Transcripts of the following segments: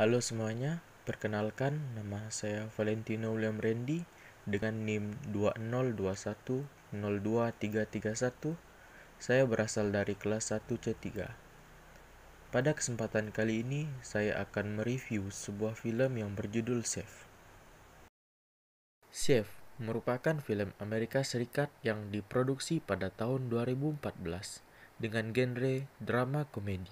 Halo semuanya, perkenalkan nama saya Valentino William Randy dengan NIM 202102331. Saya berasal dari kelas 1C3. Pada kesempatan kali ini, saya akan mereview sebuah film yang berjudul Chef. Chef merupakan film Amerika Serikat yang diproduksi pada tahun 2014 dengan genre drama komedi.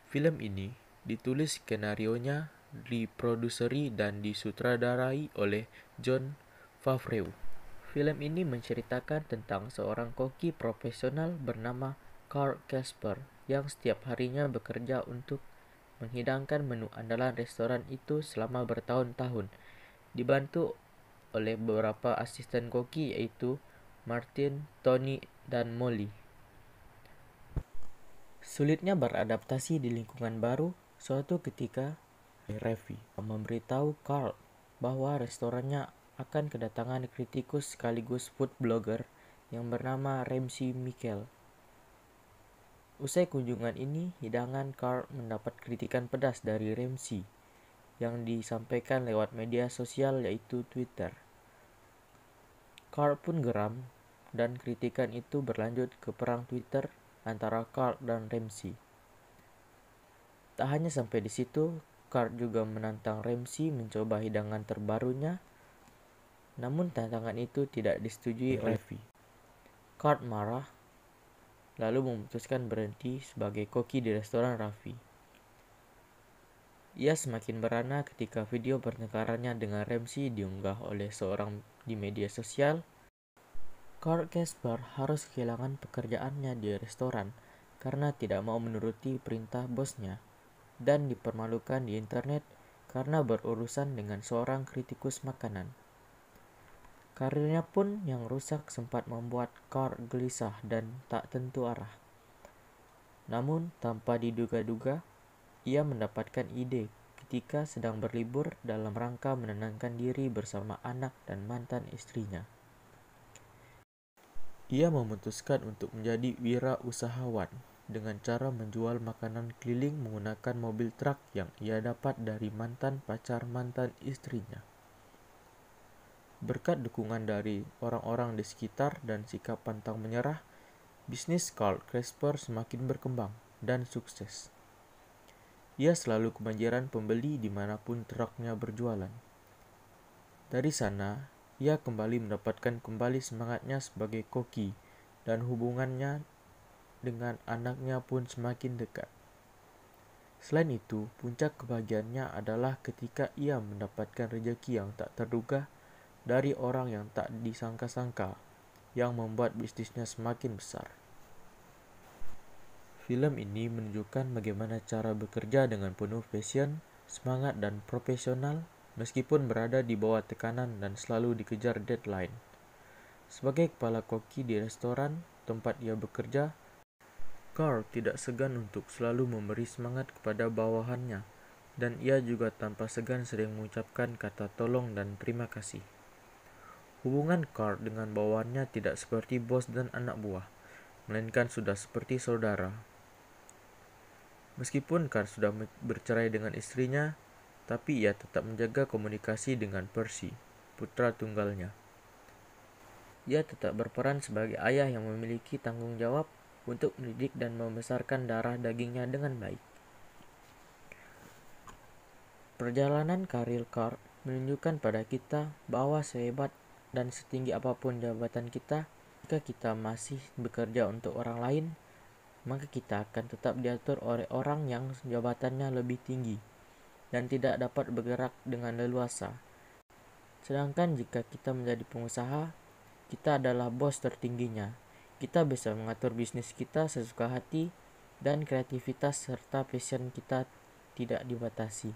Film ini ditulis skenarionya, diproduseri dan disutradarai oleh Jon Favreau. Film ini menceritakan tentang seorang koki profesional bernama Carl Casper yang setiap harinya bekerja untuk menghidangkan menu andalan restoran itu selama bertahun-tahun, dibantu oleh beberapa asisten koki yaitu Martin, Tony, dan Molly. Sulitnya beradaptasi di lingkungan baru, suatu ketika Raffi memberitahu Carl bahwa restorannya akan kedatangan kritikus sekaligus food blogger yang bernama Ramsey Mikel. Usai kunjungan ini, hidangan Carl mendapat kritikan pedas dari Ramsey yang disampaikan lewat media sosial yaitu Twitter. Carl pun geram dan kritikan itu berlanjut ke perang Twitter antara Carl dan Ramsey. Tak hanya sampai di situ, Carl juga menantang Ramsey mencoba hidangan terbarunya, namun tantangan itu tidak disetujui Raffi. Carl marah, lalu memutuskan berhenti sebagai koki di restoran Raffi. Ia semakin berana ketika video pertengkarannya dengan Ramsey diunggah oleh seorang di media sosial. Carl Casper harus kehilangan pekerjaannya di restoran karena tidak mau menuruti perintah bosnya dan dipermalukan di internet karena berurusan dengan seorang kritikus makanan. Karirnya pun yang rusak sempat membuat Carl gelisah dan tak tentu arah. Namun tanpa diduga-duga, ia mendapatkan ide ketika sedang berlibur dalam rangka menenangkan diri bersama anak dan mantan istrinya. Ia memutuskan untuk menjadi wirausahawan dengan cara menjual makanan keliling menggunakan mobil truk yang ia dapat dari mantan pacar mantan istrinya. Berkat dukungan dari orang-orang di sekitar dan sikap pantang menyerah, bisnis Carl Casper semakin berkembang dan sukses. Ia selalu kebanjiran pembeli dimanapun truknya berjualan. Dari sana, ia kembali mendapatkan kembali semangatnya sebagai koki dan hubungannya dengan anaknya pun semakin dekat. Selain itu, puncak kebahagiaannya adalah ketika ia mendapatkan rezeki yang tak terduga dari orang yang tak disangka-sangka, yang membuat bisnisnya semakin besar. Film ini menunjukkan bagaimana cara bekerja dengan penuh passion, semangat dan profesional meskipun berada di bawah tekanan dan selalu dikejar deadline. Sebagai kepala koki di restoran tempat ia bekerja, Carl tidak segan untuk selalu memberi semangat kepada bawahannya, dan ia juga tanpa segan sering mengucapkan kata tolong dan terima kasih. Hubungan Carl dengan bawahannya tidak seperti bos dan anak buah, melainkan sudah seperti saudara. Meskipun Carl sudah bercerai dengan istrinya, tapi ia tetap menjaga komunikasi dengan Percy, putra tunggalnya. Ia tetap berperan sebagai ayah yang memiliki tanggung jawab untuk mendidik dan membesarkan darah dagingnya dengan baik. Perjalanan karir Carl menunjukkan pada kita bahwa sehebat dan setinggi apapun jabatan kita, jika kita masih bekerja untuk orang lain, maka kita akan tetap diatur oleh orang yang jabatannya lebih tinggi dan tidak dapat bergerak dengan leluasa. Sedangkan jika kita menjadi pengusaha, kita adalah bos tertingginya. Kita bisa mengatur bisnis kita sesuka hati dan kreativitas serta passion kita tidak dibatasi.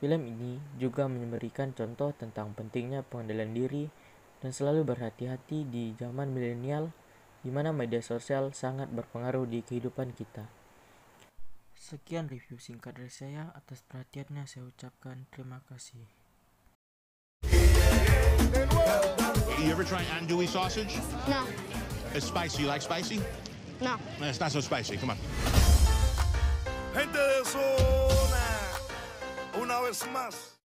Film ini juga memberikan contoh tentang pentingnya pengendalian diri dan selalu berhati-hati di zaman milenial di mana media sosial sangat berpengaruh di kehidupan kita. Sekian review singkat dari saya. Atas perhatiannya saya ucapkan terima kasih. You ever try andouille sausage? No. It's spicy. You like spicy? No. It's not so spicy. Come on. Gente de zona, una vez más.